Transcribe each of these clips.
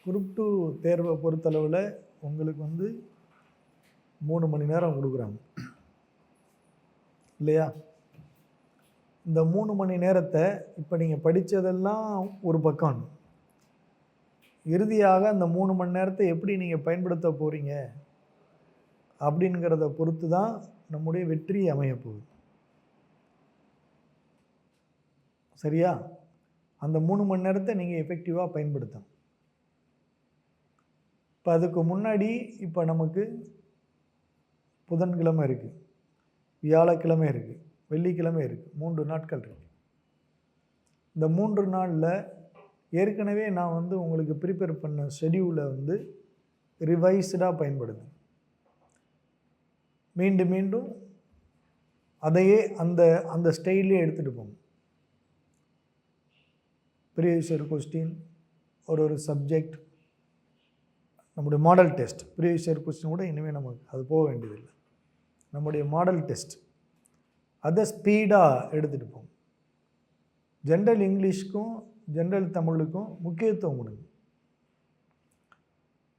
Group 2 தேர்வை பொறுத்தளவில் உங்களுக்கு வந்து 3 மணி நேரம் கொடுக்குறாங்க இல்லையா? இந்த 3 மணி நேரத்தை இப்போ நீங்கள் படித்ததெல்லாம் ஒரு பக்கம், இறுதியாக அந்த 3 மணி நேரத்தை எப்படி நீங்கள் பயன்படுத்த போகிறீங்க அப்படிங்கிறத பொறுத்து தான் நம்முடைய வெற்றி அமையப்போகுது. சரியா? அந்த 3 மணி நேரத்தை நீங்கள் எஃபெக்டிவாக பயன்படுத்தணும். இப்போ அதுக்கு முன்னாடி இப்போ நமக்கு புதன்கிழமை இருக்குது, வியாழக்கிழமை இருக்குது, வெள்ளிக்கிழமை இருக்குது, 3 நாட்கள் இருக்குது. இந்த 3 நாளில் ஏற்கனவே நான் வந்து உங்களுக்கு ப்ரிப்பேர் பண்ண ஷெடியூலை வந்து ரிவைஸ்டாக பயன்படுது. மீண்டும் மீண்டும் அதையே அந்த அந்த ஸ்டைல்லே எடுத்துகிட்டு போங்க. ப்ரீவியஸ் இயர் கொஸ்டின், ஒரு சப்ஜெக்ட், நம்முடைய model test. Previous year question கூட இனிமேல் நமக்கு அது போக வேண்டியதில்லை. நம்முடைய மாடல் டெஸ்ட் அதை ஸ்பீடாக எடுத்துகிட்டு போங்க. ஜென்ரல் இங்கிலீஷ்க்கும் ஜென்ரல் தமிழுக்கும் முக்கியத்துவம் கொடுங்க.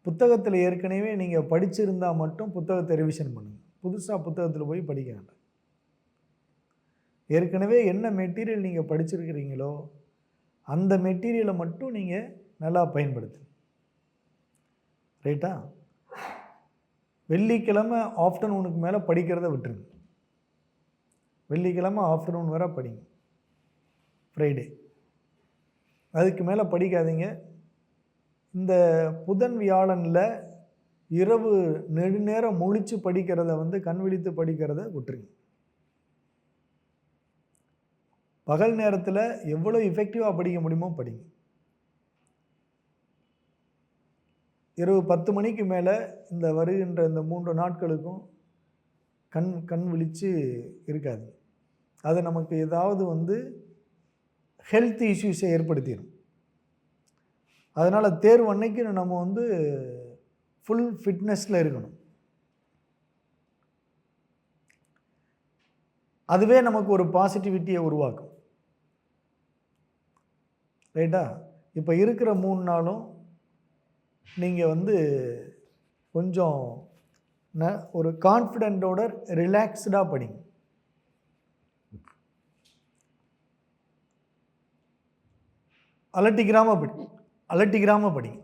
புத்தகத்தில் ஏற்கனவே நீங்கள் படிச்சிருந்தால் மட்டும் புத்தகத்தை ரிவிஷன் பண்ணுங்கள். புதுசாக புத்தகத்தில் போய் படிக்க வேண்டாம். ஏற்கனவே என்ன மெட்டீரியல் நீங்கள் படிச்சிருக்கிறீங்களோ அந்த மெட்டீரியலை மட்டும் நீங்கள் நல்லா பயன்படுத்துங்க. ரைட்டா? வெள்ளிக்கிழமை ஆஃப்டர்நூனுக்கு மேலே படிக்கிறத விட்டுருங்க. வெள்ளிக்கிழமை ஆஃப்டர்நூன் வரை படிங்க. ஃப்ரைடே அதுக்கு மேலே படிக்காதீங்க. இந்த புதன் வியாழனில் இரவு நெடுநேரம் முழிச்சு படிக்கிறத வந்து கண் விழித்து படிக்கிறத விட்டுருங்க. பகல் நேரத்தில் எவ்வளோ எஃபெக்டிவாக படிக்க முடியுமோ படிங்க. இரவு 10 மணிக்கு மேலே இந்த வருகின்ற இந்த 3 நாட்களுக்கும் கண் விழித்து இருக்காது. அது நமக்கு ஏதாவது வந்து ஹெல்த் இஷ்யூஸை ஏற்படுத்திடும். அதனால் தேர்வு அன்னைக்கு நம்ம வந்து ஃபுல் ஃபிட்னஸில் இருக்கணும். அதுவே நமக்கு ஒரு பாசிட்டிவிட்டியை உருவாக்கும். ரைட்டா? இப்போ இருக்கிற 3 நாளும் நீங்கள் வந்து கொஞ்சம் ஒரு கான்ஃபிடென்ட்டோட ரிலாக்ஸ்டாக படிங்க. அலட்டிக்கிறாம படிங்க.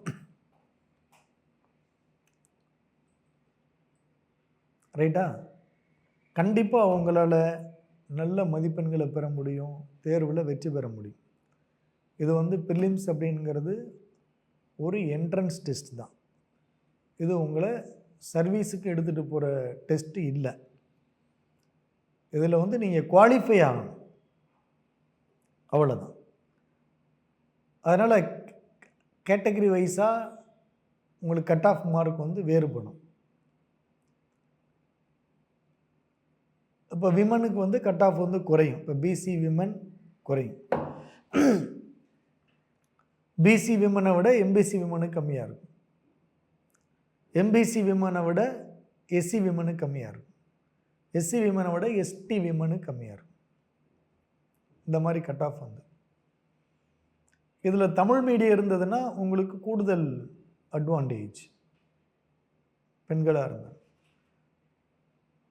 ரைட்டா? கண்டிப்பாக உங்களால் நல்ல மதிப்பெண்களை பெற முடியும், தேர்வில் வெற்றி பெற முடியும். இது வந்து ப்ரிலிம்ஸ் அப்படிங்கிறது ஒரு என்ட்ரன்ஸ் டெஸ்ட் தான். இது உங்களை சர்வீஸுக்கு எடுத்துகிட்டு போகிற டெஸ்ட்டு இல்லை. இதில் வந்து நீங்கள் குவாலிஃபை ஆகணும், அவ்வளோதான். அதனால் கேட்டகரி வைஸாக உங்களுக்கு கட் ஆஃப் மார்க் வந்து வேறுபடும். இப்போ விமனுக்கு வந்து கட் ஆஃப் வந்து குறையும். இப்போ பிசி விமன் குறையும். பிசி விமனை விட எம்பிசி விமனுக்கு கம்மியாக இருக்கும். எம்பிசி விமனை விட எஸ்சி விமனுக்கு கம்மியாக இருக்கும். எஸ்சி விமனை விட எஸ்டி விமனுக்கு கம்மியாக இருக்கும். இந்த மாதிரி கட் ஆஃப் வந்து இதில் தமிழ் மீடியம் இருந்ததுன்னா உங்களுக்கு கூடுதல் அட்வான்டேஜ். பெண்களாக இருந்தால்,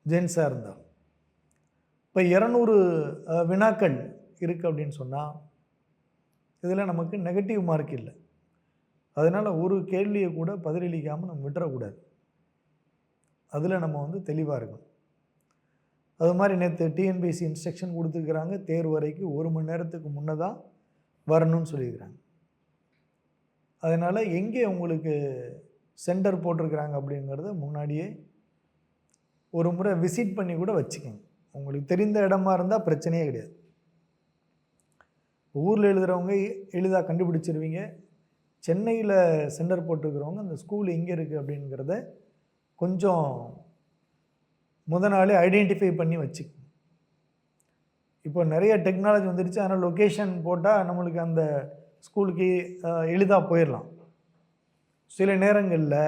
ஜென்ஸாக இருந்தால். இப்போ 200 வினாக்கள் இருக்குது அப்படின்னு சொன்னால் இதில் நமக்கு நெகட்டிவ் மார்க் இல்லை. அதனால் ஒரு கேள்வியை கூட பதிலளிக்காமல் நம்ம விட்டுறக்கூடாது. அதில் நம்ம வந்து தெளிவாக இருக்கணும். அது மாதிரி நேற்று டிஎன்பிஎஸ்சி இன்ஸ்ட்ரக்ஷன் கொடுத்துருக்குறாங்க. தேர்வு வரைக்கு 1 மணி நேரத்துக்கு முன்னே தான் வரணும்னு சொல்லியிருக்கிறாங்க. அதனால் எங்கே உங்களுக்கு சென்டர் போட்டிருக்கிறாங்க அப்படிங்கிறத முன்னாடியே ஒரு முறை விசிட் பண்ணி கூட வச்சுக்கோங்க. உங்களுக்கு தெரிந்த இடமா இருந்தால் பிரச்சனையே கிடையாது. ஊரில் எழுதுகிறவங்க எளிதாக கண்டுபிடிச்சிருவீங்க. சென்னையில் சென்டர் போட்டுருக்கிறவங்க அந்த ஸ்கூல் எங்கே இருக்குது அப்படிங்கிறத கொஞ்சம் நாளே ஐடென்டிஃபை பண்ணி வச்சுக்கோங்க. இப்போ நிறைய டெக்னாலஜி வந்துடுச்சு. அதனால் லொக்கேஷன் போட்டால் நம்மளுக்கு அந்த ஸ்கூலுக்கு எளிதாக போயிடலாம். சில நேரங்களில்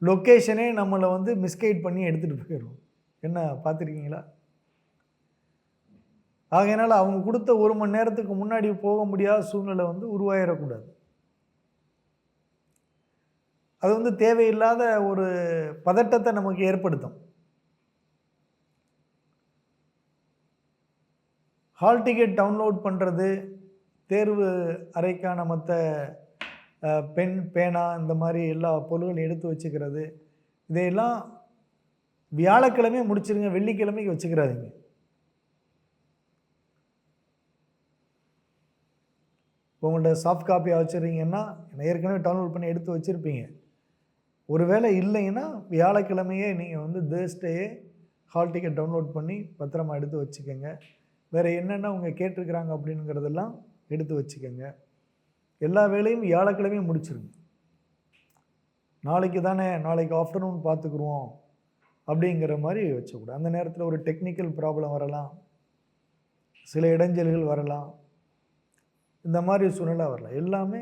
லொக்கேஷனே நம்மளை வந்து மிஸ்கைட் பண்ணி எடுத்துகிட்டு போயிடும். என்ன பார்த்துருக்கீங்களா? ஆகையினால் அவங்க கொடுத்த 1 மணி நேரத்துக்கு முன்னாடி போக முடியாத சூழ்நிலை வந்து உருவாயிடக்கூடாது. அது வந்து தேவையில்லாத ஒரு பதட்டத்தை நமக்கு ஏற்படுத்தும். ஹால் டிக்கெட் டவுன்லோட் பண்ணுறது, தேர்வு அறைக்கான மற்ற பென், பேனா இந்த மாதிரி எல்லா பொருள்களையும் எடுத்து வச்சுக்கிறது, இதையெல்லாம் வியாழக்கிழமையே முடிச்சிருங்க, வெள்ளிக்கிழமைக்கு வச்சுக்கிறாதீங்க. இப்போ உங்கள்கிட்ட சாஃப்ட் காப்பியாக வச்சுருந்தீங்கன்னா, ஏற்கனவே டவுன்லோட் பண்ணி எடுத்து வச்சுருப்பீங்க. ஒருவேளை இல்லைங்கன்னா வியாழக்கிழமையே நீங்கள் வந்து தேர்ஸ்டேயே ஹால் டிக்கெட் டவுன்லோட் பண்ணி பத்திரமா எடுத்து வச்சுக்கோங்க. வேறு என்னென்ன அவங்க கேட்டிருக்கிறாங்க அப்படிங்கிறதெல்லாம் எடுத்து வச்சுக்கோங்க. எல்லா வேலையும் வியாழக்கிழமையும் முடிச்சிருங்க. நாளைக்கு தானே, நாளைக்கு ஆஃப்டர்நூன் பார்த்துக்குருவோம் அப்படிங்கிற மாதிரி வச்சக்கூடாது. அந்த நேரத்தில் ஒரு டெக்னிக்கல் ப்ராப்ளம் வரலாம், சில இடைஞ்சல்கள் வரலாம், இந்த மாதிரி சூழ்நிலை வரலாம். எல்லாமே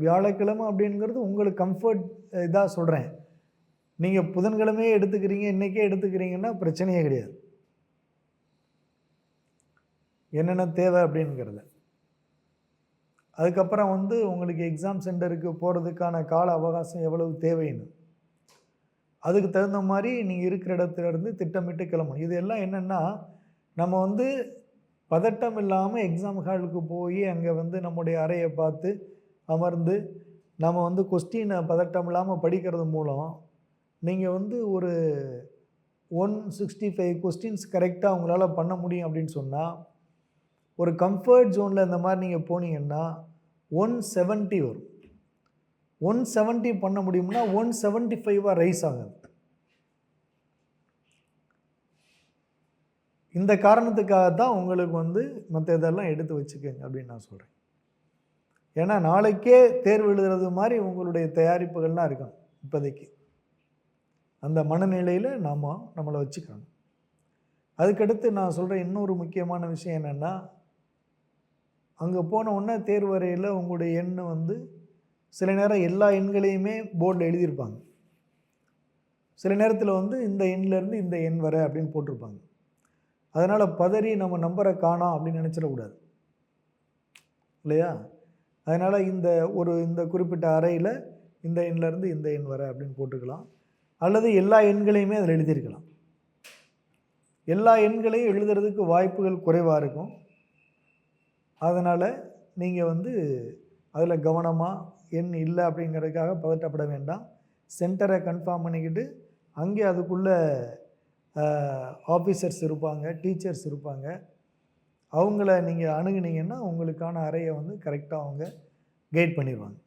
வியாழக்கிழமை அப்படிங்கிறது உங்களுக்கு கம்ஃபர்ட் இதாக சொல்கிறேன். நீங்கள் புதன்கிழமையே எடுத்துக்கிறீங்க, இன்றைக்கே எடுத்துக்கிறீங்கன்னா பிரச்சனையே கிடையாது. என்னென்ன தேவை அப்படிங்கிறது. அதுக்கப்புறம் வந்து உங்களுக்கு எக்ஸாம் சென்டருக்கு போகிறதுக்கான கால அவகாசம் எவ்வளவு தேவைன்னு, அதுக்கு தகுந்த மாதிரி நீங்கள் இருக்கிற இடத்துலேருந்து திட்டமிட்டு கிளம்பணும். இது எல்லாம் என்னென்னா, நம்ம வந்து பதட்டம் இல்லாமல் எக்ஸாம் ஹாலுக்கு போய் அங்கே வந்து நம்முடைய அறையை பார்த்து அமர்ந்து நம்ம வந்து கொஸ்டினை பதட்டம் இல்லாமல் படிக்கிறது மூலம் நீங்கள் வந்து ஒரு 165 கொஸ்டின்ஸ் கரெக்டாக உங்களால் பண்ண முடியும் அப்படின்னு சொன்னால், ஒரு கம்ஃபர்ட் ஜோனில் இந்த மாதிரி நீங்கள் போனீங்கன்னா 170 வரும். 170 பண்ண முடியும்னா 175 ரைஸ் ஆகுது. இந்த காரணத்துக்காக தான் உங்களுக்கு வந்து மற்ற இதெல்லாம் எடுத்து வச்சுக்கோங்க அப்படின்னு நான் சொல்கிறேன். ஏன்னா நாளைக்கே தேர்வு எழுதுறது மாதிரி உங்களுடைய தயாரிப்புகள்லாம் இருக்கணும். இப்போதைக்கு அந்த மனநிலையில் நம்மளை வச்சுக்கணும். அதுக்கடுத்து நான் சொல்கிற இன்னொரு முக்கியமான விஷயம் என்னென்னா, அங்கே போன உடனே தேர்வு அறையில் உங்களுடைய எண் வந்து சில நேரம் எல்லா எண்களையுமே போர்டில் எழுதியிருப்பாங்க. சில நேரத்தில் வந்து இந்த எண்ணிலேருந்து இந்த எண் வர அப்படின்னு போட்டிருப்பாங்க. அதனால் பதறி நம்ம நம்பரை காணோம் அப்படின்னு நினச்சிடக்கூடாது இல்லையா? அதனால் இந்த குறிப்பிட்ட அறையில் இந்த எண்ணிலேருந்து இந்த எண் வர அப்படின்னு போட்டுக்கலாம். அல்லது எல்லா எண்களையுமே அதில் எழுதியிருக்கலாம். எல்லா எண்களையும் எழுதுறதுக்கு வாய்ப்புகள் குறைவாக இருக்கும். அதனால் நீங்கள் வந்து அதில் கவனமாக எண் இல்லை அப்படிங்கிறதுக்காக பதட்டப்பட வேண்டாம். சென்டரை கன்ஃபார்ம் பண்ணிக்கிட்டு அங்கே அதுக்குள்ளே ஆஃபீஸர்ஸ் இருப்பாங்க, டீச்சர்ஸ் இருப்பாங்க. அவங்கள நீங்கள் அணுகுனீங்கன்னா உங்களுக்கான அறையை வந்து கரெக்டாக அவங்க கைட் பண்ணிடுவாங்க.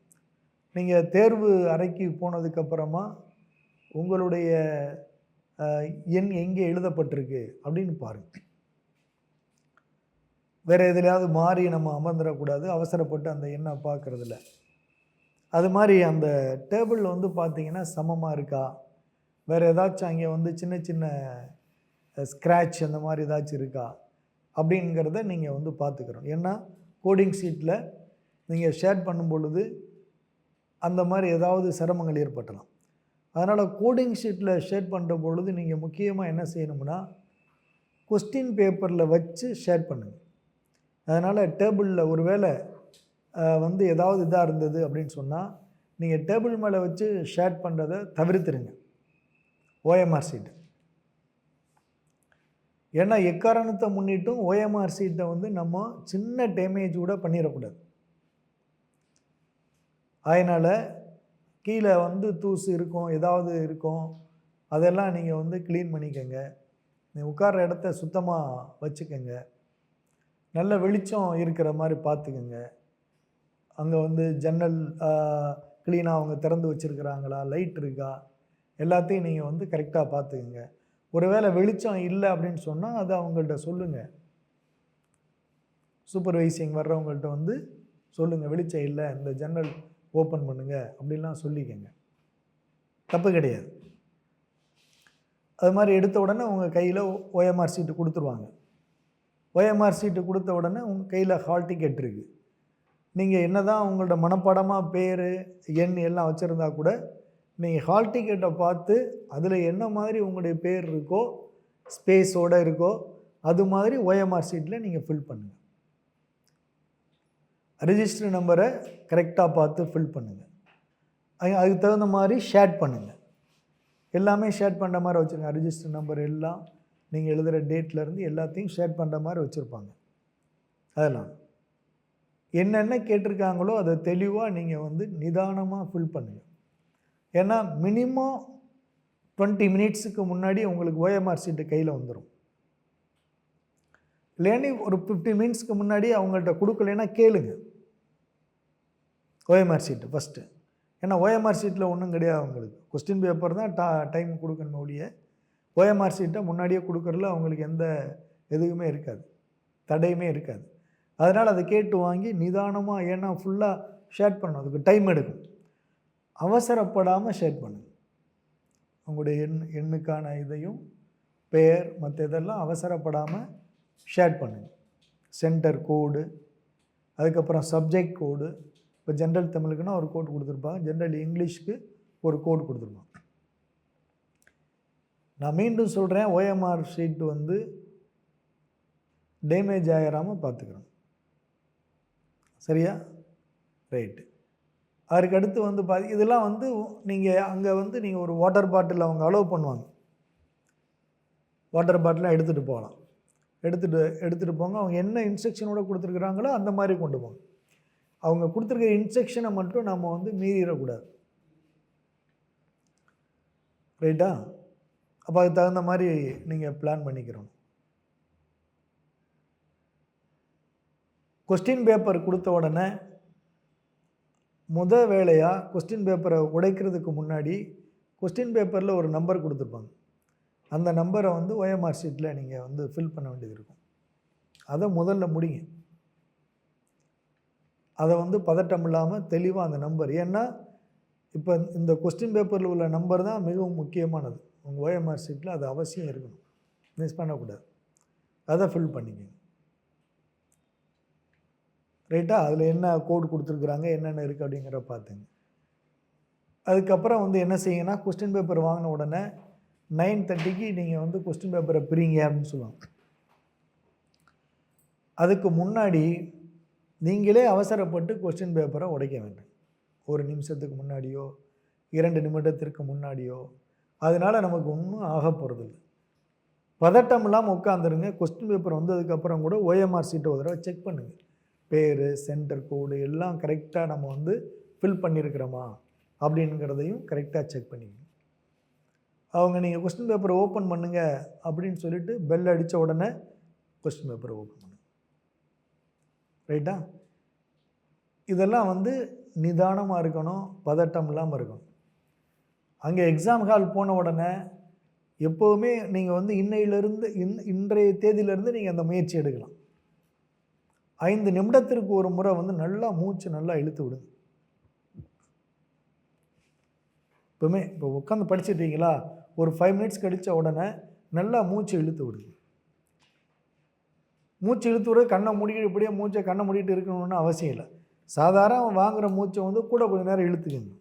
நீங்கள் தேர்வு அறைக்கு போனதுக்கப்புறமா உங்களுடைய எண் எங்கே எழுதப்பட்டிருக்கு அப்படின்னு பாருங்கள். வேறு எதுலையாவது மாறி நம்ம அமர்ந்துடக்கூடாது, அவசரப்பட்டு அந்த எண்ணை பார்க்குறதில்ல. அது மாதிரி அந்த டேபிள் வந்து பார்த்திங்கன்னா சமமாக இருக்கா, வேறு ஏதாச்சும் அங்கே வந்து சின்ன சின்ன ஸ்க்ராட்ச் அந்த மாதிரி ஏதாச்சும் இருக்கா அப்படிங்கிறத நீங்கள் வந்து பார்த்துக்கிறோம். ஏன்னா கோடிங் ஷீட்டில் நீங்கள் ஷேர் பண்ணும் பொழுது அந்த மாதிரி ஏதாவது சிரமங்கள் ஏற்பட்டலாம். அதனால் கோடிங் ஷீட்டில் ஷேர் பண்ணுற பொழுது நீங்கள் முக்கியமாக என்ன செய்யணும்னா, கொஸ்டின் பேப்பரில் வச்சு ஷேர் பண்ணுங்கள். அதனால் டேபிளில் ஒரு வேளை வந்து ஏதாவது இதாக இருந்தது அப்படின்னு சொன்னால் நீங்கள் டேபிள் மேலே வச்சு ஷேர் பண்ணுறதை தவிர்த்துருங்க, ஓஎம்ஆர் ஷீட்டு. ஏன்னா எக்காரணத்தை முன்னிட்டும் ஓஎம்ஆர் ஷீட்டை வந்து நம்ம சின்ன டேமேஜ் கூட பண்ணிடக்கூடாது. அதனால் கீழே வந்து தூசு இருக்கும், ஏதாவது இருக்கும், அதெல்லாம் நீங்கள் வந்து க்ளீன் பண்ணிக்கோங்க. நீங்கள் உட்கார்ற இடத்த சுத்தமாக வச்சுக்கோங்க. நல்ல வெளிச்சம் இருக்கிற மாதிரி பார்த்துக்கோங்க. அங்கே வந்து ஜன்னல் க்ளீனாக அவங்க திறந்து வச்சுருக்கிறாங்களா, லைட் இருக்கா, எல்லாத்தையும் நீங்கள் வந்து கரெக்டாக பார்த்துக்குங்க. ஒருவேளை வெளிச்சம் இல்லை அப்படின்னு சொன்னால் அதை அவங்கள்ட்ட சொல்லுங்கள். சூப்பர்வைசிங் வர்றவங்கள்ட்ட வந்து சொல்லுங்கள், வெளிச்சம் இல்லை, இந்த ஜன்னல் ஓப்பன் பண்ணுங்கள் அப்படின்லாம் சொல்லிக்கங்க, தப்பு கிடையாது. அது மாதிரி எடுத்த உடனே உங்கள் கையில் ஓஎம்ஆர் சீட்டு கொடுத்துருவாங்க. ஓஎம்ஆர் சீட்டு கொடுத்த உடனே உங்கள் கையில் ஹால் டிக்கெட் இருக்குது. நீங்கள் என்ன தான் உங்களோட மனப்பாடமாக பேர் எண் எல்லாம் வச்சுருந்தா கூட நீங்கள் ஹால் டிக்கெட்டை பார்த்து அதில் என்ன மாதிரி உங்களுடைய பேர் இருக்கோ, ஸ்பேஸோடு இருக்கோ, அது மாதிரி ஓஎம்ஆர் சீட்டில் நீங்கள் ஃபில் பண்ணுங்கள். ரிஜிஸ்டர் நம்பரை கரெக்டாக பார்த்து ஃபில் பண்ணுங்கள். அதுக்கு தகுந்த மாதிரி ஷேர் பண்ணுங்கள். எல்லாமே ஷேர் பண்ணுற மாதிரி வச்சுருங்க. ரிஜிஸ்டர் நம்பர் எல்லாம் நீங்கள் எழுதுகிற டேட்லேருந்து எல்லாத்தையும் ஷேர் பண்ணுற மாதிரி வச்சுருப்பாங்க. அதெல்லாம் என்னென்ன கேட்டிருக்காங்களோ அதை தெளிவாக நீங்கள் வந்து நிதானமாக ஃபில் பண்ணுங்கள். ஏன்னா மினிமம் 20 மினிட்ஸுக்கு முன்னாடி உங்களுக்கு ஓஎம்ஆர் ஷீட்டு கையில் வந்துடும். இல்லைன்னு ஒரு 15 மினிட்ஸ்க்கு முன்னாடி அவங்கள்ட்ட கொடுக்கலைன்னா கேளுங்க ஓஎம்ஆர் ஷீட்டு ஃபஸ்ட்டு. ஏன்னா ஓஎம்ஆர் ஷீட்டில் ஒன்றும் கிடையாது, அவங்களுக்கு கொஸ்டின் பேப்பர் தான் டைம் கொடுக்கணும் ஒழிய ஓஎம்ஆர் ஷீட்டை முன்னாடியே கொடுக்குறதுல அவங்களுக்கு எந்த எதுவுமே இருக்காது, தடையுமே இருக்காது. அதனால் அதை கேட்டு வாங்கி நிதானமாக, ஏன்னா ஃபுல்லாக ஷேர் பண்ணணும், அதுக்கு டைம் எடுக்கும். அவசரப்படாமல் ஷேர் பண்ணுங்கள். உங்களுடைய எண்ணுக்கான இதையும் பெயர் மற்ற இதெல்லாம் அவசரப்படாமல் ஷேர் பண்ணுங்கள். சென்டர் கோடு, அதுக்கப்புறம் சப்ஜெக்ட் கோடு. இப்போ ஜென்ரல் தமிழுக்குன்னா ஒரு கோடு கொடுத்துருப்பாங்க, ஜென்ரல் இங்கிலீஷ்க்கு ஒரு கோடு கொடுத்துருப்பாங்க. நான் மீண்டும் சொல்கிறேன், ஓஎம்ஆர் ஷீட் வந்து டேமேஜ் ஆகிடாமல் பார்த்துக்கிறோம். சரியா? ரைட்டு. அதுக்கு அடுத்து வந்து இதெல்லாம் வந்து நீங்கள் அங்கே வந்து நீங்கள் ஒரு வாட்டர் பாட்டில் அவங்க அலோவ் பண்ணுவாங்க. வாட்டர் பாட்டிலாம் எடுத்துகிட்டு போகலாம். எடுத்துகிட்டு போங்க. அவங்க என்ன இன்ஸ்ட்ரக்ஷனோட கொடுத்துருக்குறாங்களோ அந்த மாதிரி கொண்டு போங்க. அவங்க கொடுத்துருக்கிற இன்ஸ்ட்ரக்ஷனை மட்டும் நம்ம வந்து மீறிடக்கூடாது. ரைட்டா? அப்போ அதுக்கு தகுந்த மாதிரி நீங்கள் பிளான் பண்ணிக்கிறோம். கொஸ்டின் பேப்பர் கொடுத்த உடனே வேலையாக கொஸ்டின் பேப்பரை உடைக்கிறதுக்கு முன்னாடி கொஸ்டின் பேப்பரில் ஒரு நம்பர் கொடுத்துருப்பாங்க. அந்த நம்பரை வந்து ஓஎம்ஆர் ஷீட்டில் நீங்கள் வந்து ஃபில் பண்ண வேண்டியது இருக்கும். அதை முதல்ல முடிங்க. அதை வந்து பதட்டம் இல்லாமல் தெளிவாக அந்த நம்பர், ஏன்னா இப்போ இந்த கொஸ்டின் பேப்பரில் உள்ள நம்பர் தான் மிகவும் முக்கியமானது. உங்கள் ஓஎம்ஆர் ஷீட்டில் அது அவசியம் இருக்கணும், மிஸ் பண்ணக்கூடாது. அதை ஃபில் பண்ணிக்கங்க. ரைட்டா? அதில் என்ன கோடு கொடுத்துருக்குறாங்க, என்னென்ன இருக்குது அப்படிங்கிற பார்த்துங்க. அதுக்கப்புறம் வந்து என்ன செய்யுங்கன்னா, கொஸ்டின் பேப்பர் வாங்கின உடனே 9:30க்கு நீங்கள் வந்து கொஸ்டின் பேப்பரை பிரிங்க அப்படின்னு சொல்லுவாங்க. அதுக்கு முன்னாடி நீங்களே அவசரப்பட்டு கொஸ்டின் பேப்பரை உடைக்க வேண்டும். 1 நிமிஷத்துக்கு முன்னாடியோ 2 நிமிடத்திற்கு முன்னாடியோ. அதனால் நமக்கு ஒன்றும் ஆக போகிறதில்லை. பதட்டம் இல்லாமல் உட்காந்துருங்க. கொஸ்டின் பேப்பர் வந்ததுக்கப்புறம் கூட ஓஎம்ஆர் ஷீட்டை ஒரு தடவை செக் பண்ணுங்கள். பேர், சென்டர் கோடு எல்லாம் கரெக்டாக நம்ம வந்து ஃபில் பண்ணியிருக்கிறோமா அப்படிங்கிறதையும் கரெக்டாக செக் பண்ணிக்கணும். அவங்க நீங்கள் கொஸ்டின் பேப்பரை ஓப்பன் பண்ணுங்கள் அப்படின்னு சொல்லிவிட்டு பெல் அடித்த உடனே கொஸ்டின் பேப்பரை ஓப்பன் பண்ணுங்கள். ரைட்டா? இதெல்லாம் வந்து நிதானமாக இருக்கணும், பதட்டம் இல்லாமல் இருக்கணும். அங்கே எக்ஸாம் ஹால் போன உடனே எப்போவுமே நீங்கள் வந்து இன்றைய தேதியிலேருந்து நீங்கள் அந்த முயற்சி எடுக்கலாம். 5 நிமிடத்திற்கு ஒரு முறை வந்து நல்லா மூச்சு நல்லா இழுத்து விடுங்க. இப்போ உட்காந்து படிச்சுட்டீங்களா, ஒரு 5 மினிட்ஸ் கழித்த உடனே நல்லா மூச்சு இழுத்து விடுங்க. மூச்சு இழுத்து விட கண்ணை மூடிக்கிட்டு இப்படியே மூச்சை கண்ணை மூடிட்டு இருக்கணும்னு அவசியம் இல்லை. சாதாரண வாங்குகிற மூச்சை வந்து கூட கொஞ்சம் நேரம் இழுத்துக்கங்க.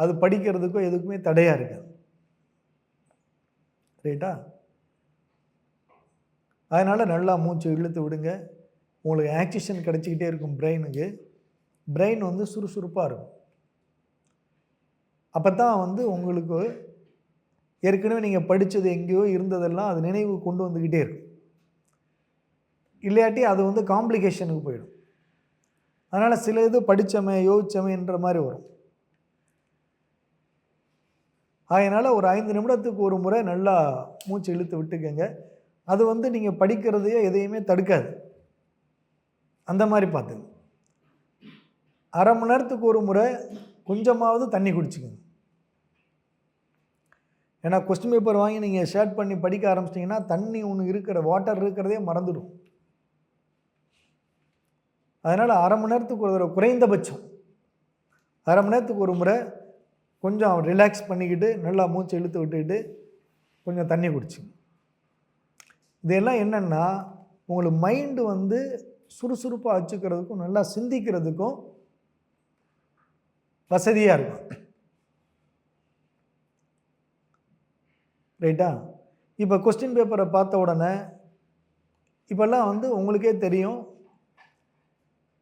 அது படிக்கிறதுக்கோ எதுக்குமே தடையாக இருக்காது. ரைட்டா? அதனால் நல்லா மூச்சு இழுத்து விடுங்க. உங்களுக்கு ஆக்சிஜன் கிடச்சிக்கிட்டே இருக்கும் பிரெயினுக்கு. பிரெயின் வந்து சுறுசுறுப்பாக இருக்கும். அப்போ தான் வந்து உங்களுக்கு ஏற்கனவே நீங்கள் படித்தது எங்கேயோ இருந்ததெல்லாம் அது நினைவு கொண்டு வந்துக்கிட்டே இருக்கும். இல்லையாட்டி அது வந்து காம்ப்ளிகேஷனுக்கு போயிடும். அதனால் சில இது படித்தமே யோசித்தமேன்ற மாதிரி வரும். அதனால் ஒரு 5 நிமிடத்துக்கு ஒரு முறை நல்லா மூச்சு இழுத்து விட்டுக்கங்க. அது வந்து நீங்கள் படிக்கிறதையோ எதையுமே தடுக்காது. அந்த மாதிரி பார்த்துங்க. அரை மணி நேரத்துக்கு ஒரு முறை கொஞ்சமாவது தண்ணி குடிச்சுக்கோங்க. ஏன்னா கொஸ்டின் பேப்பர் வாங்கி நீங்கள் ஷேர் பண்ணி படிக்க ஆரம்பிச்சிட்டிங்கன்னா தண்ணி ஒன்று வாட்டர் இருக்கிறதே மறந்துடும். அதனால் அரை மணி நேரத்துக்கு ஒரு தடவை, குறைந்தபட்சம் அரை மணி நேரத்துக்கு ஒரு முறை கொஞ்சம் ரிலாக்ஸ் பண்ணிக்கிட்டு நல்லா மூச்சை இழுத்து விட்டுக்கிட்டு கொஞ்சம் தண்ணி குடிச்சுங்க. இதெல்லாம் என்னென்னா உங்களுக்கு மைண்டு வந்து சுறுசுறுப்பாக வச்சுக்கிறதுக்கும் நல்லா சிந்திக்கிறதுக்கும் வசதியாக இருக்கும். ரைட்டா? இப்போ கொஸ்டின் பேப்பரை பார்த்த உடனே இப்போல்லாம் வந்து உங்களுக்கே தெரியும்,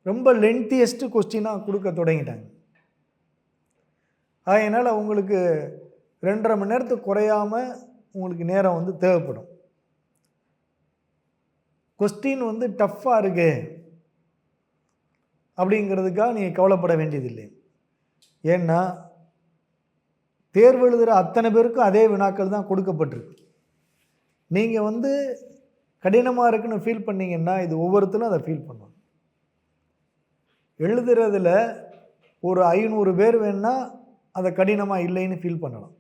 ரொம்ப லென்த்தியஸ்ட்டு கொஸ்டினாக கொடுக்க தொடங்கிட்டாங்க. அதனால் உங்களுக்கு 2.5 மணி நேரத்துக்கு குறையாமல் உங்களுக்கு நேரம் வந்து தேவைப்படும். கொஸ்டின் வந்து டஃப்பாக இருக்கு அப்படிங்கிறதுக்காக நீங்கள் கவலைப்பட வேண்டியதில்லை. ஏன்னா தேர்வு எழுதுகிற அத்தனை பேருக்கும் அதே வினாக்கள் தான் கொடுக்கப்பட்டிருக்கு. நீங்கள் வந்து கடினமாக இருக்குன்னு ஃபீல் பண்ணிங்கன்னா இது ஒவ்வொருத்தரும் அதை ஃபீல் பண்ணுவாங்க. எழுதுறதுல ஒரு 500 பேர் வேணுன்னா அதை கடினமாக இல்லைன்னு ஃபீல் பண்ணலாம்.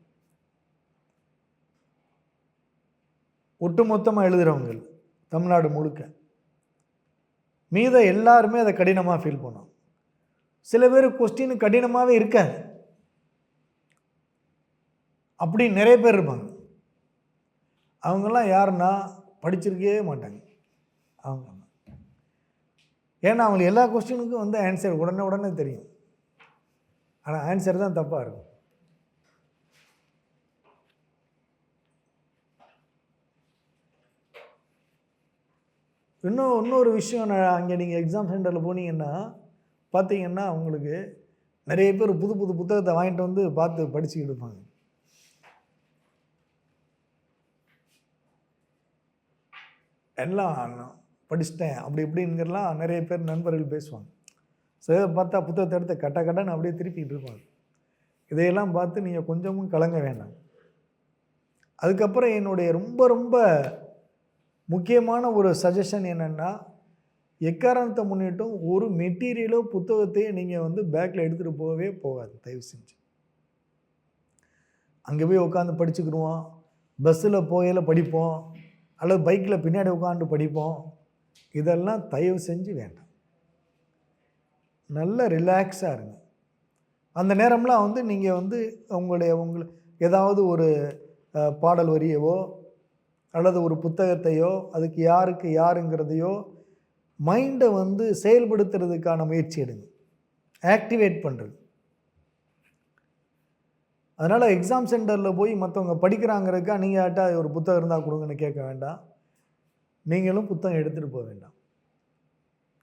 ஒட்டுமொத்தமாக எழுதுகிறவங்க தமிழ்நாடு முழுக்க மீத எல்லாருமே அதை கடினமாக ஃபீல் பண்ணுவாங்க. சில பேர் கொஸ்டின் கடினமாகவே இருக்காது, அப்படி நிறைய பேர் இருப்பாங்க. அவங்கெல்லாம் யாருன்னா படிச்சிருக்கவே மாட்டாங்க. அவங்க ஏன்னா அவங்களுக்கு எல்லா கொஸ்டினுக்கும் வந்து ஆன்சர் உடனே தெரியும், ஆனால் ஆன்சர் தான் தப்பாக இருக்கும். இன்னொரு விஷயம், அங்கே நீங்கள் எக்ஸாம் சென்டரில் போனீங்கன்னா பார்த்தீங்கன்னா உங்களுக்கு நிறைய பேர் புது புத்தகத்தை வாங்கிட்டு வந்து பார்த்து படிச்சுக்கிட்டு இருப்பாங்க. எல்லாம் படிச்சிட்டேன் அப்படி இப்படிங்கிறலாம் நிறைய பேர் நண்பர்கள் பேசுவாங்க. சில பார்த்தா புத்தகத்தை எடுத்து கட்டன்னு அப்படியே திருப்பிக்கிட்டு இருப்பாங்க. இதையெல்லாம் பார்த்து நீங்கள் கொஞ்சமும் கலங்க வேண்டாம். அதுக்கப்புறம் என்னுடைய ரொம்ப முக்கியமான ஒரு சஜஷன் என்னென்னா, எக்காரணத்தை முன்னிட்டும் ஒரு மெட்டீரியலோ புத்தகத்தையே நீங்கள் வந்து பேக்கில் எடுத்துகிட்டு போகவே போகாது. தயவு செஞ்சு அங்கே போய் உட்காந்து படிச்சுக்கிடுவோம், பஸ்ஸில் போகையில் படிப்போம், அல்லது பைக்கில் பின்னாடி உட்காந்து படிப்போம். இதெல்லாம் தயவு செஞ்சு வேண்டாம். நல்ல ரிலாக்ஸாக இருங்க. அந்த நேரம்லாம் வந்து நீங்கள் வந்து உங்களுக்கு ஏதாவது ஒரு பாடல் வரியவோ அல்லது ஒரு புத்தகத்தையோ அதுக்கு யாருங்கிறதையோ மைண்டை வந்து செயல்படுத்துறதுக்கான முயற்சி எடுங்க, ஆக்டிவேட் பண்ணுறது. அதனால் எக்ஸாம் சென்டரில் போய் மற்றவங்க படிக்கிறாங்கிறதுக்கா நீங்கள் ஆட்டா ஒரு புத்தகம் இருந்தால் கொடுங்கன்னு கேட்க வேண்டாம். நீங்களும் புத்தகம் எடுத்துகிட்டு போக வேண்டாம்,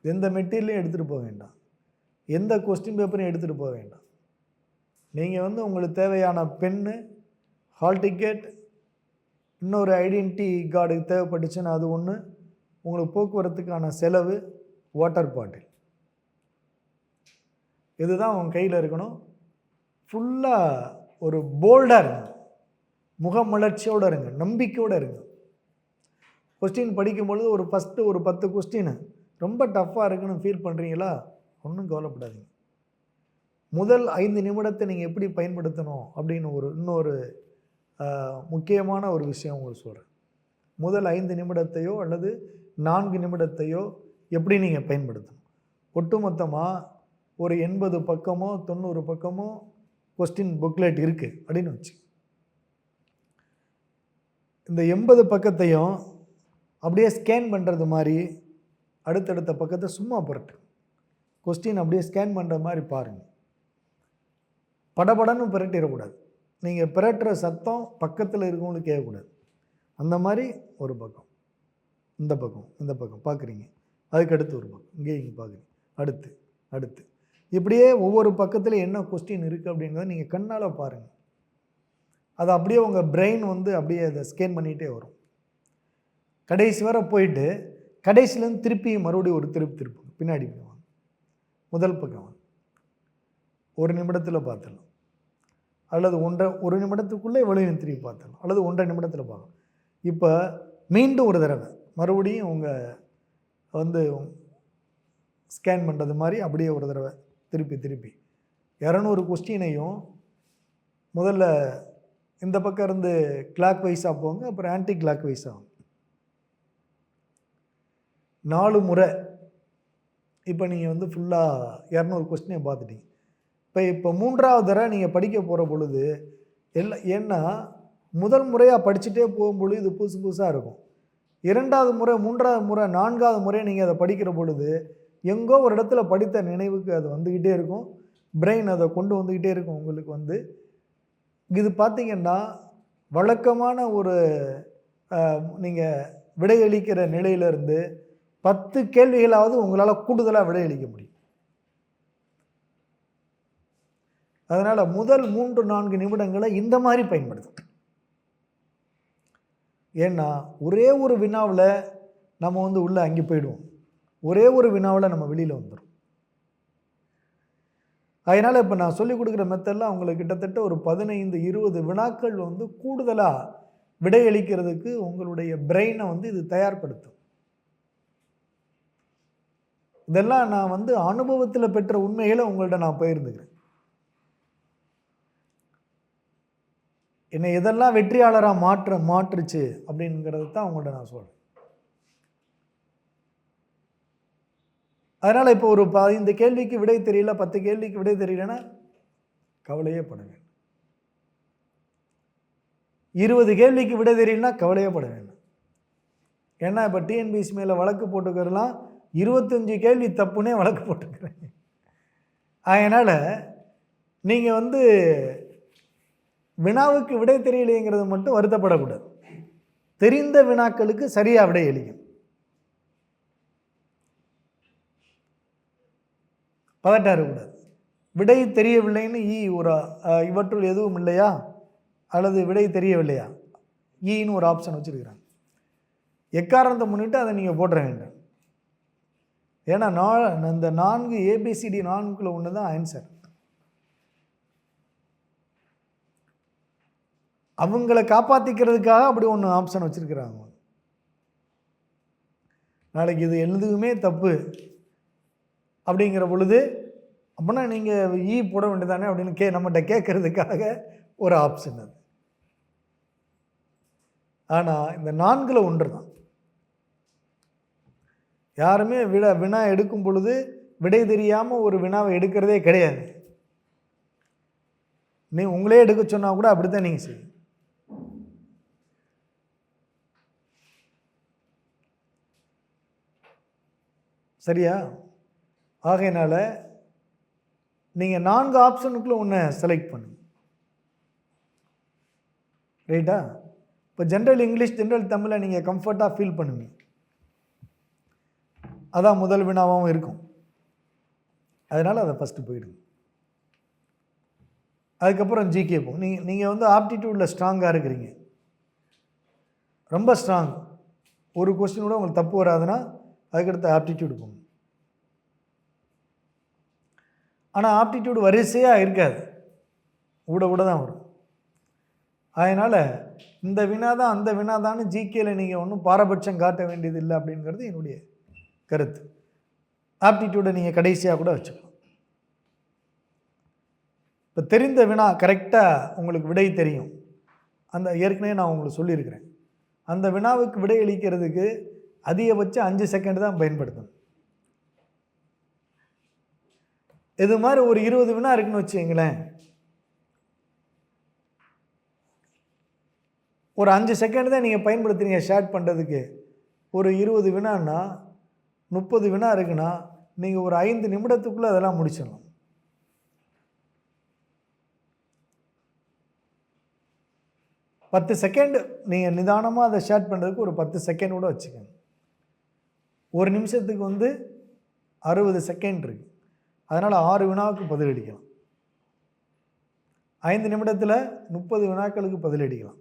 எந்த மெட்டீரியலையும் எடுத்துகிட்டு போக வேண்டாம், எந்த கொஸ்டின் பேப்பரையும் எடுத்துகிட்டு போக வேண்டாம். நீங்கள் வந்து உங்களுக்கு தேவையான பென்னு, ஹால் டிக்கெட், இன்னொரு ஐடென்டிட்டி கார்டுக்கு தேவைப்பட்டுச்சுன்னா அது ஒன்று, உங்களுக்கு போக்குவரத்துக்கான செலவு, வாட்டர் பாட்டில், இதுதான் உங்கள் கையில் இருக்கணும். ஃபுல்லாக ஒரு போல்டாக இருங்க, முகமலர்ச்சியோடு இருங்க, நம்பிக்கையோடு இருங்க. கொஸ்டின் படிக்கும்பொழுது ஒரு 10 கொஸ்டின் ரொம்ப டஃப்பாக இருக்குன்னு ஃபீல் பண்ணுறீங்களா, ஒன்றும் கவலைப்படாதீங்க. முதல் 5 நிமிடத்தை நீங்கள் எப்படி பயன்படுத்தணும் அப்படின்னு இன்னொரு முக்கியமான ஒரு விஷயம் உங்களுக்கு சொல்கிறேன். முதல் 5 நிமிடத்தையோ அல்லது 4 நிமிடத்தையோ எப்படி நீங்கள் பயன்படுத்தணும். ஒட்டுமொத்தமாக ஒரு 80 பக்கமோ 90 பக்கமோ கொஸ்டின் புக்லெட் இருக்குது அப்படின்னு வச்சு, இந்த 80 பக்கத்தையும் அப்படியே ஸ்கேன் பண்ணுறது மாதிரி அடுத்தடுத்த பக்கத்தை சும்மா புரட்டு, கொஸ்டின் அப்படியே ஸ்கேன் பண்ணுற மாதிரி பாருங்கள். படபடன்னு புரட்டிடக்கூடாது. நீங்கள் புரட்டுற சத்தம் பக்கத்தில் இருக்கவங்களுக்கு கேட்கக்கூடாது. அந்த மாதிரி ஒரு பக்கம், இந்த பக்கம் பார்க்குறீங்க, அதுக்கடுத்து ஒரு பக்கம், இங்கே பார்க்குறீங்க, அடுத்து இப்படியே ஒவ்வொரு பக்கத்தில் என்ன கொஸ்டின் இருக்குது அப்படிங்கிறத நீங்கள் கண்ணால் பாருங்கள். அது அப்படியே உங்கள் பிரெயின் வந்து அப்படியே அதை ஸ்கேன் பண்ணிகிட்டே வரும். கடைசி வரை போயிட்டு கடைசியிலேருந்து திருப்பி மறுபடியும் ஒரு திருப்புங்க, பின்னாடி வாங்க, முதல் பக்கம் வாங்க. 1 நிமிடத்தில் பார்த்துடலாம், அல்லது 1 நிமிடத்துக்குள்ளே வெளியே திருப்பி பார்த்துடலாம், அல்லது 1.5 நிமிடத்தில் பார்க்கலாம். இப்போ மீண்டும் ஒரு தடவை மறுபடியும் உங்கள் வந்து ஸ்கேன் பண்ணுறது மாதிரி அப்படியே ஒரு தடவை திருப்பி 200 கொஸ்டினையும் முதல்ல இந்த பக்கம் இருந்து கிளாக் வைஸாக போங்க, அப்புறம் ஆன்டி கிளாக் வைஸாக 4 முறை. இப்போ நீங்கள் வந்து ஃபுல்லாக 200 கொஸ்டினை பார்த்துட்டீங்க. இப்போ 3ஆவது தடவை நீங்கள் படிக்க போகிற பொழுது ஏன்னா முதல் முறையாக படிச்சுட்டே போகும்பொழுது இது புதுசாக இருக்கும். 2வது முறை, 3வது முறை, 4வது முறை நீங்கள் அதை படிக்கிற பொழுது எங்கோ ஒரு இடத்துல படித்த நினைவுக்கு அது வந்துக்கிட்டே இருக்கும், பிரெயின் அதை கொண்டு வந்துக்கிட்டே இருக்கும் உங்களுக்கு வந்து. இது பார்த்திங்கன்னா வழக்கமான ஒரு நீங்கள் விடையளிக்கிற நிலையிலிருந்து 10 கேள்விகளாவது உங்களால் கூடுதலாக விடையளிக்க முடியும். அதனால் முதல் 3-4 நிமிடங்களை இந்த மாதிரி பயன்படுத்தும். ஏன்னா ஒரே ஒரு வினாவில் நம்ம வந்து உள்ளே அங்கே போயிடுவோம், ஒரே ஒரு வினாவில் நம்ம வெளியில் வந்துடும். அதனால் இப்போ நான் சொல்லிக் கொடுக்குற மெத்தட்லாம் உங்களுக்கு கிட்டத்தட்ட ஒரு 15-20 வினாக்கள் வந்து கூடுதலாக விடையளிக்கிறதுக்கு உங்களுடைய பிரெயினை வந்து இது தயார்படுத்தும். இதெல்லாம் நான் வந்து அனுபவத்தில் பெற்ற உண்மைகளை உங்கள்கிட்ட நான் பகிர்ந்துக்கிறேன். என்னை எதெல்லாம் வெற்றியாளராக மாற்றுச்சு அப்படிங்கிறது தான் உங்கள்கிட்ட நான் சொல்கிறேன். அதனால் இப்போ ஒரு 5 கேள்விக்கு விடை தெரியல, 10 கேள்விக்கு விடை தெரியலன்னா கவலையே பட வேண்டாம். 20 கேள்விக்கு விடை தெரியலனா கவலையே பட வேண்டாம். ஏன்னா இப்போ டிஎன்பிஎஸ்சி மேலே வழக்கு போட்டுக்கிறலாம், 25 கேள்வி தப்புனே வழக்கு போட்டுக்கிறேன். அதனால் நீங்கள் வந்து வினாவுக்கு விடை தெரியலைங்கிறது மட்டும் வருத்தப்படக்கூடாது. தெரிந்த வினாக்களுக்கு சரியாக விடை அளிக்கும். பதட்டாகக்கூடாது. விடை தெரியவில்லைன்னு ஒரு இவற்றுள் எதுவும் இல்லையா அல்லது விடை தெரியவில்லையா ஈன்னு ஒரு ஆப்ஷன் வச்சுருக்கிறாங்க. எக்காரணத்தை முன்னிட்டு அதை நீங்கள் போட்டுற வேண்டும். ஏன்னா இந்த 4 ABCD 4க்குள்ள ஒன்று தான் ஆன்சர். அவங்கள காப்பாற்றிக்கிறதுக்காக அப்படி ஒன்று ஆப்ஷன் வச்சுருக்கிறாங்க. நாளைக்கு இது எதுவுமே தப்பு அப்படிங்கிற பொழுது அப்படின்னா நீங்கள் போட வேண்டியதானே அப்படின்னு நம்மகிட்ட கேட்கறதுக்காக ஒரு ஆப்ஷன் அது. ஆனால் இந்த 4ல் 1 தான். யாருமே வினா எடுக்கும் பொழுது விடை தெரியாமல் ஒரு வினாவை எடுக்கிறதே கிடையாது. உங்களே எடுக்க சொன்னால் கூட அப்படித்தான் நீங்கள் செய்யும். சரியா? ஆகையினால நீங்கள் 4 ஆப்ஷனுக்குள்ள ஒன்று செலக்ட் பண்ணுங்க. ரைட்டா? இப்போ ஜென்ரல் இங்கிலீஷ், ஜென்ரல் தமிழை நீங்கள் கம்ஃபர்ட்டாக ஃபீல் பண்ணுவீங்க. அதான் முதல் வினாவும் இருக்கும். அதனால் அதை ஃபஸ்ட்டு போயிடுங்க. அதுக்கப்புறம் ஜிகே போகும். நீங்கள் வந்து ஆப்டிடியூடில் ஸ்ட்ராங்காக இருக்கிறீங்க, ரொம்ப ஸ்ட்ராங். ஒரு கொஸ்டின் கூட உங்களுக்கு தப்பு வராதுன்னா அதுக்கடுத்து ஆப்டிடியூடு போகும். ஆனால் ஆப்டிடியூடு வரிசையாக இருக்காது, கூட தான் வரும். அதனால் இந்த வினா தான் அந்த வினா தான் ஜிகேயில் நீங்கள் ஒன்றும் பாரபட்சம் காட்ட வேண்டியது இல்லை அப்படிங்கிறது என்னுடைய கருத்து. ஆப்டிடியூடை நீங்கள் கடைசியாக கூட வச்சுக்கலாம். இப்போ தெரிந்த வினா கரெக்டாக உங்களுக்கு விடை தெரியும், அந்த ஏற்கனவே நான் உங்களுக்கு சொல்லியிருக்கிறேன். அந்த வினாவுக்கு விடை அளிக்கிறதுக்கு அதிகபட்சம் 5 செகண்ட் தான் பயன்படுத்தணும். இது மாதிரி ஒரு 20 வினா இருக்குன்னு வச்சுங்களேன், ஒரு 5 செகண்ட் தான் நீங்கள் பயன்படுத்துறீங்க ஷேர்ட் பண்ணுறதுக்கு. ஒரு 20 வினான்னா 30 வினா இருக்குன்னா நீங்கள் ஒரு 5 நிமிடத்துக்குள்ளே அதெல்லாம் முடிச்சிடலாம். பத்து செகண்ட் நீங்கள் நிதானமாக அதை ஷேர்ட் பண்ணுறதுக்கு ஒரு 10 செகண்ட் கூட வச்சுக்கோங்க. ஒரு நிமிஷத்துக்கு வந்து 60 செகண்ட் இருக்குது. அதனால் 6 வினாவுக்கு பதிலளிக்கலாம். 5 நிமிடத்தில் 30 வினாக்களுக்கு பதிலளிக்கலாம்.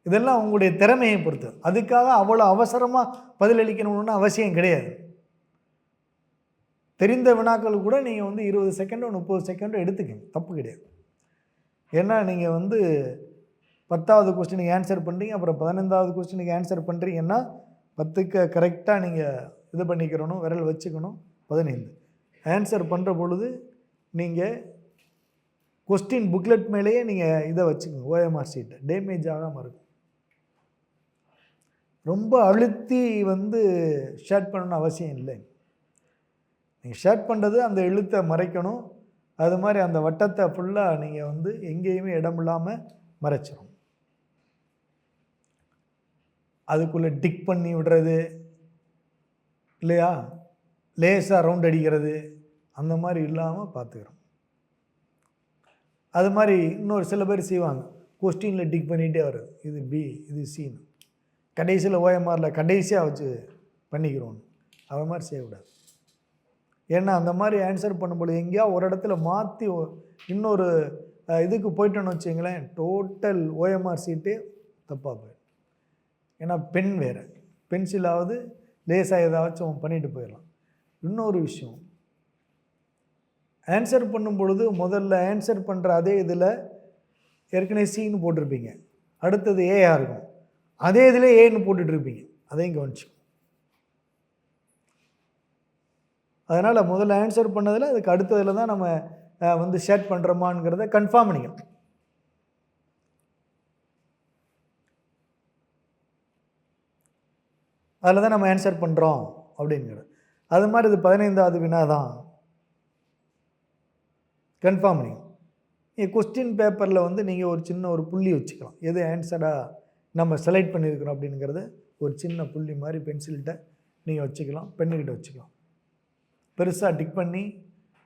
இதெல்லாம் உங்களுடைய திறமையை பொறுத்து. அதுக்காக அவ்வளோ அவசரமாக பதிலளிக்கணும்னு அவசியம் கிடையாது. தெரிந்த வினாக்கள் கூட நீங்கள் வந்து 20 செகண்டோ 30 செகண்டோ எடுத்துக்கங்க, தப்பு கிடையாது. ஏன்னா நீங்கள் வந்து 10வது கொஸ்டினுக்கு ஆன்சர் பண்ணுறீங்க, அப்புறம் 15வது கொஸ்டினுக்கு ஆன்சர் பண்ணுறீங்கன்னா 10க்கு கரெக்டாக நீங்கள் இது பண்ணிக்கிறணும், விரல் வச்சுக்கணும். 15 ஆன்சர் பண்ணுற பொழுது நீங்கள் கொஸ்டின் புக்லெட் மேலேயே நீங்கள் இதை வச்சுக்கோங்க, OMR ஷீட்டை, டேமேஜ் ஆகாமல் இருக்கும். ரொம்ப அழுத்தி வந்து ஷேர்ட் பண்ணணும்னு அவசியம் இல்லை. நீங்கள் ஷேர்ட் பண்ணுறது அந்த எழுத்தை மறைக்கணும். அது மாதிரி அந்த வட்டத்தை ஃபுல்லாக நீங்கள் வந்து எங்கேயுமே இடம் இல்லாமல் மறைச்சிடும். அதுக்குள்ளே டிக் பண்ணி விடுறது இல்லையா, லேசாக ரவுண்ட் அடிக்கிறது, அந்த மாதிரி இல்லாமல் பார்த்துக்கிறோம். அது மாதிரி இன்னொரு சில பேர் செய்வாங்க, கொஸ்டினில் டிக் பண்ணிகிட்டே வருது, இது பி இது சின்னு, கடைசியில் OMRல கடைசியாக வச்சு பண்ணிக்கிறோம். அது மாதிரி செய்யக்கூடாது. ஏன்னா அந்த மாதிரி ஆன்சர் பண்ணும்போது எங்கேயா ஒரு இடத்துல மாற்றி இன்னொரு இதுக்கு போயிட்டோன்னு வச்சுங்களேன், டோட்டல் ஓஎம்ஆர் சீட்டே தப்பாக போயிடும். ஏன்னா பென் வேறு, பென்சிலாவது லேசாக ஏதாச்சும் பண்ணிட்டு போயிடலாம். இன்னொரு விஷயம், ஆன்சர் பண்ணும் பொழுது முதல்ல ஆன்சர் பண்ணுற அதே இதில் ஏற்கனவே சின்னு போட்டிருப்பீங்க, அடுத்தது ஏயாக இருக்கும், அதே இதில் ஏன்னு போட்டுட்ருப்பீங்க. அதையும் கவனிச்சு. அதனால் முதல்ல ஆன்சர் பண்ணதில் அதுக்கு அடுத்ததில் தான் நம்ம வந்து ஷேர் பண்ணுறோமாங்கிறத கன்ஃபார்ம் பண்ணிக்கணும். அதில் தான் நம்ம ஆன்சர் பண்ணுறோம் அப்படிங்கிறது. அது மாதிரி இது 15வது வினா தான், கன்ஃபார்ம் பண்ணிக்கணும். கொஸ்டின் பேப்பரில் வந்து நீங்கள் ஒரு சின்ன ஒரு புள்ளி வச்சுக்கலாம், எது ஆன்சராக நம்ம செலக்ட் பண்ணியிருக்கிறோம் அப்படிங்கிறத ஒரு சின்ன புள்ளி மாதிரி பென்சில்கிட்ட நீங்கள் வச்சுக்கலாம், பெண்ணுக்கிட்ட வச்சுக்கலாம். பெருசாக டிக் பண்ணி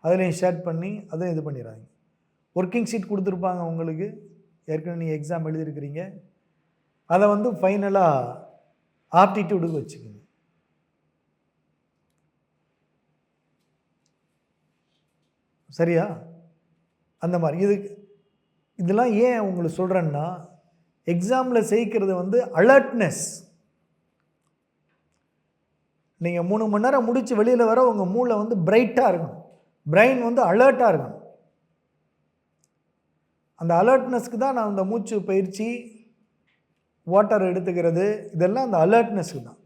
அதுலேயும் ஷேர் பண்ணி அதையும் இது பண்ணிடுறாங்க. ஒர்க்கிங் ஷீட் கொடுத்துருப்பாங்க உங்களுக்கு, ஏற்கனவே நீங்கள் எக்ஸாம் எழுதியிருக்கிறீங்க, அதை வந்து ஃபைனலாக ஆப்டிடியூடுக்கு வச்சுக்கோங்க. சரியா? அந்த மாதிரி இதெல்லாம் ஏன் உங்களுக்கு சொல்கிறேன்னா, எக்ஸாமில் செய்கிறது வந்து அலர்ட்னஸ். நீங்கள் 3 மணி நேரம் முடித்து வெளியில் வர உங்கள் மூளை வந்து பிரைட்டாக இருக்கணும், பிரெயின் வந்து அலர்ட்டாக இருக்கணும். அந்த அலர்ட்னஸ்க்கு தான் நான் அந்த மூச்சு பயிற்சி, வாட்டர் எடுத்துக்கிறது, இதெல்லாம் அந்த அலர்ட்னஸ்க்கு தான்.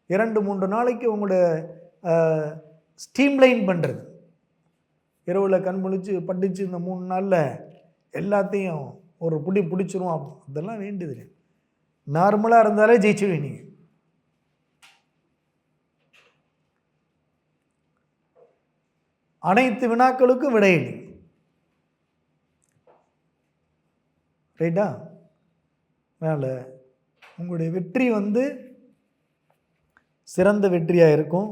2-3 நாளைக்கு உங்களோட ஸ்டீம்லைன் பண்ணுறது, இரவில் கண் முழிச்சு பட்டுச்சு இந்த 3 நாளில் எல்லாத்தையும் ஒரு பிடிச்சிரும், அதெல்லாம் வேண்டியது. நார்மலாக இருந்தாலே ஜெயிச்சுடுவீங்க. அனைத்து வினாக்களுக்கும் விடையில்லை. ரைட்டா? அதனால் உங்களுடைய வெற்றி வந்து சிறந்த வெற்றியாக இருக்கும்.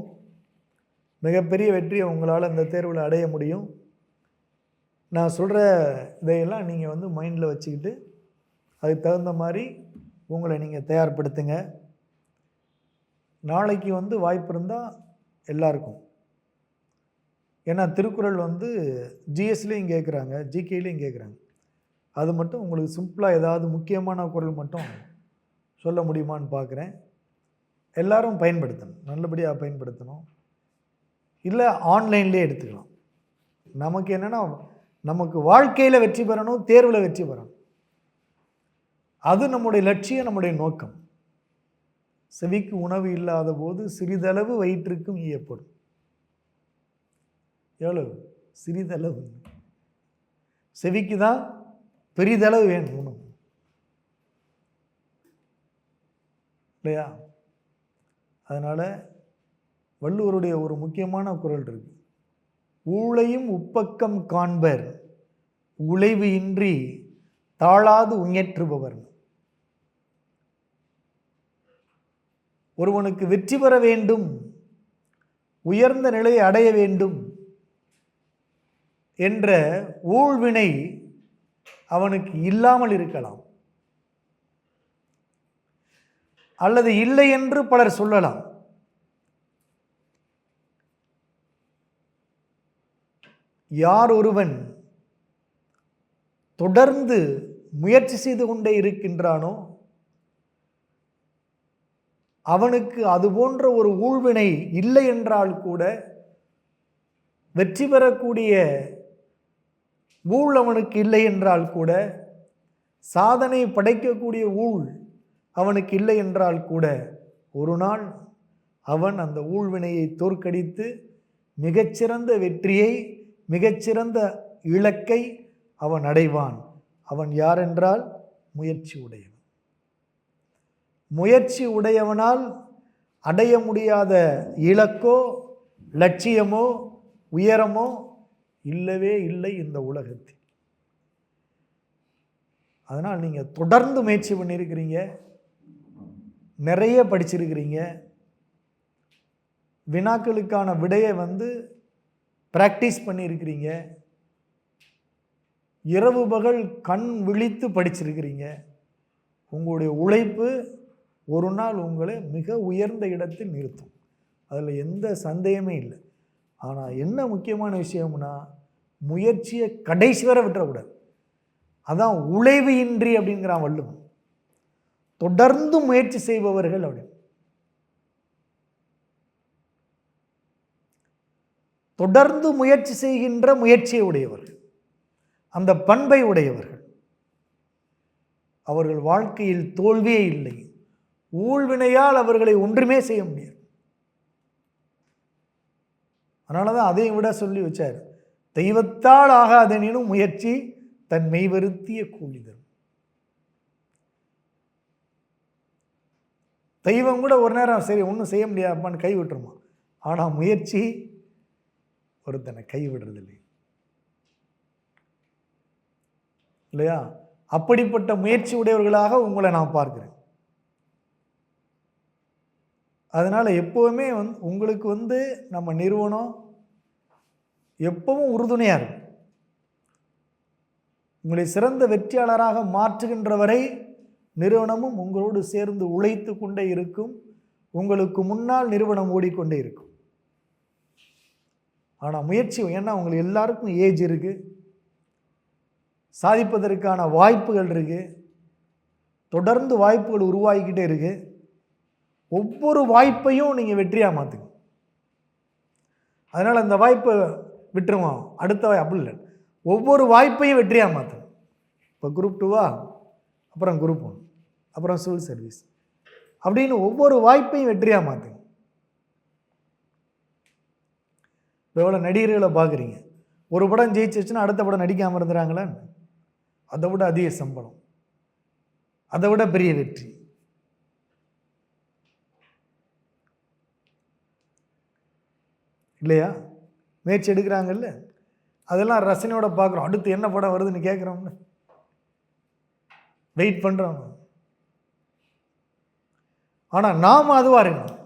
மிகப்பெரிய வெற்றியை உங்களால் இந்த தேர்வில் அடைய முடியும். நான் சொல்கிற இதையெல்லாம் நீங்கள் வந்து மைண்டில் வச்சுக்கிட்டு அதுக்கு தகுந்த மாதிரி உங்களை நீங்கள் தயார்படுத்துங்க. நாளைக்கு வந்து வாய்ப்பு இருந்தால் எல்லாருக்கும், ஏன்னா திருக்குறள் வந்து ஜிஎஸ்லேயும் கேட்குறாங்க, ஜிகேலையும் கேட்குறாங்க. அது மட்டும் உங்களுக்கு சிம்பிளாக ஏதாவது முக்கியமான குறள் மட்டும் சொல்ல முடியுமான்னு பார்க்குறேன். எல்லோரும் பயன்படுத்தணும், நல்லபடியாக பயன்படுத்தணும். இல்லை ஆன்லைன்லேயே எடுத்துக்கலாம். நமக்கு என்னென்னா, நமக்கு வாழ்க்கையில் வெற்றி பெறணும், தேர்வில் வெற்றி பெறணும், அது நம்முடைய லட்சியம், நம்முடைய நோக்கம். செவிக்கு உணவு இல்லாத போது சிறிதளவு வயிற்றுக்கும் ஈயப்படும். எவ்வளவு? சிறிதளவு. செவிக்கு தான் பெரிதளவு வேணும் உணவு, இல்லையா? அதனால் வள்ளுவருடைய ஒரு முக்கியமான குறள் இருக்கு, ஊழையும் உப்பக்கம் காண்பர் உழைவு இன்றி தாழாது உயற்றுபவர். ஒருவனுக்கு வெற்றி பெற வேண்டும், உயர்ந்த நிலையை அடைய வேண்டும் என்ற ஊழ்வினை அவனுக்கு இல்லாமல் இருக்கலாம், அல்லது இல்லை என்று பலர் சொல்லலாம். யார் ஒருவன் தொடர்ந்து முயற்சி செய்து கொண்டே இருக்கின்றானோ அவனுக்கு அது போன்ற ஒரு ஊழ்வினை இல்லை என்றால் கூட, வெற்றி பெறக்கூடிய ஊழ் அவனுக்கு இல்லை என்றால் கூட, சாதனை படைக்கக்கூடிய ஊழ் அவனுக்கு இல்லை என்றால் கூட, ஒரு நாள் அவன் அந்த ஊழ்வினையை தோற்கடித்து மிகச்சிறந்த வெற்றியை, மிகச்சிறந்த இலக்கை அவன் அடைவான். அவன் யாரென்றால் முயற்சி உடையவன். முயற்சி உடையவனால் அடைய முடியாத இலக்கோ லட்சியமோ உயரமோ இல்லவே இல்லை இந்த உலகத்தில். அதனால் நீங்கள் தொடர்ந்து முயற்சி பண்ணியிருக்கிறீங்க, நிறைய படிச்சிருக்கிறீங்க, வினாக்களுக்கான விடையை வந்து ப்ராக்டிஸ் பண்ணியிருக்கிறீங்க, இரவு பகல் கண் விழித்து படிச்சிருக்கிறீங்க. உங்களுடைய உழைப்பு ஒரு நாள் உங்களை மிக உயர்ந்த இடத்தில் நிறுத்தும், அதில் எந்த சந்தேகமே இல்லை. ஆனால் என்ன முக்கியமான விஷயம்னா, முயற்சியை கடைசி வரை விட்டுறக்கூடாது. அதான் உழைவு இன்றி அப்படிங்கிறான் வள்ளுவன். தொடர்ந்து முயற்சி செய்பவர்கள் அப்படின்னு. தொடர்ந்து முயற்சி செய்கின்ற முயற்சியை உடையவர்கள், அந்த பண்பை உடையவர்கள், அவர்கள் வாழ்க்கையில் தோல்வியே இல்லை. ஊழ்வினையால் அவர்களை ஒன்றுமே செய்ய முடியாது. அதனால தான் அதையும் விட சொல்லி வச்சார், தெய்வத்தால் ஆகாதெனினும் முயற்சி தன் மெய்வருத்திய கூலி தரும். தெய்வம் கூட ஒரு நேரம் சரி ஒன்றும் செய்ய முடியாதுப்பான்னு கை விட்டுருமா, ஆனால் முயற்சி ஒருத்தனை கைவிடுறதில்லை இல்லையா? அப்படிப்பட்ட முயற்சி உடையவர்களாக உங்களை நான் பார்க்கிறேன். அதனால் எப்போவுமே உங்களுக்கு நம்ம நிறுவனம் எப்பவும் உறுதுணையாக இருக்கும். உங்களை சிறந்த வெற்றியாளராக மாற்றுகின்ற வரை நிறுவனமும் உங்களோடு சேர்ந்து உழைத்து கொண்டே இருக்கும். உங்களுக்கு முன்னால் நிறுவனம் ஓடிக்கொண்டே இருக்கும். ஆனால் முயற்சி, ஏன்னா உங்களுக்கு எல்லாருக்கும் ஏஜ் இருக்குது, சாதிப்பதற்கான வாய்ப்புகள் இருக்குது, தொடர்ந்து வாய்ப்புகள் உருவாகிக்கிட்டே இருக்குது. ஒவ்வொரு வாய்ப்பையும் நீங்கள் வெற்றியாக மாற்றுங்க. அதனால் அந்த வாய்ப்பை விட்டுருவோம், அடுத்த அப்படி இல்லை, ஒவ்வொரு வாய்ப்பையும் வெற்றியாக மாற்றுங்க. இப்போ குரூப் 2வா, அப்புறம் குரூப் 1, அப்புறம் சிவில் சர்வீஸ் அப்படின்னு ஒவ்வொரு வாய்ப்பையும் வெற்றியாக மாற்றுங்க. எவ்வளோ நடிகர்களை பார்க்குறீங்க, ஒரு படம் ஜெயிச்சிச்சுன்னா அடுத்த படம் நடிக்காமல் இருந்துறாங்களா? அதை விட அதிக சம்பளம், அதை விட பெரிய வெற்றி. இல்லையா? முயற்சி எடுக்கிறாங்கல்ல, அதெல்லாம் ரசனையோட பார்க்குறோம். அடுத்து என்ன படம் வருதுன்னு கேட்குறோம்ல, வெயிட் பண்ணுறோம். ஆனால் நாம் அதுவாக இருக்கணும்.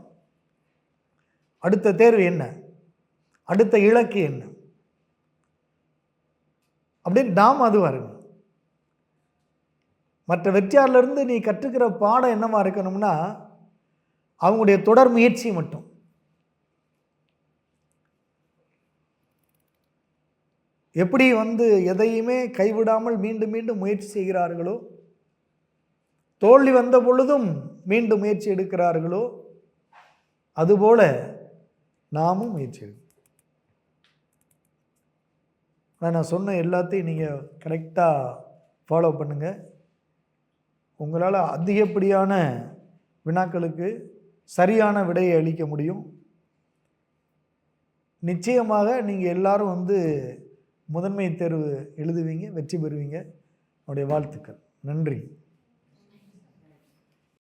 அடுத்த தேர்வு என்ன, அடுத்த இலக்கு என்ன அப்படின்னு நாம் அதுவாக இருக்கணும். மற்ற வெற்றியாளர்லேருந்து நீ கற்றுக்கிற பாடம் என்னவா இருக்கணும்னா, அவங்களுடைய தொடர் முயற்சி மட்டும். எப்படி எதையுமே கைவிடாமல் மீண்டும் மீண்டும் முயற்சி செய்கிறார்களோ, தோல்வி வந்த பொழுதும் மீண்டும் முயற்சி எடுக்கிறார்களோ, அதுபோல நாமும் முயற்சி எடுக்கணும். நான் சொன்ன எல்லாத்தையும் நீங்கள் கரெக்டாக ஃபாலோ பண்ணுங்கள். உங்களால் அதிகப்படியான வினாக்களுக்கு சரியான விடையை அளிக்க முடியும். நிச்சயமாக நீங்கள் எல்லாரும் முதன்மை தேர்வு எழுதுவீங்க, வெற்றி பெறுவீங்க. என்னுடைய வாழ்த்துக்கள். நன்றி.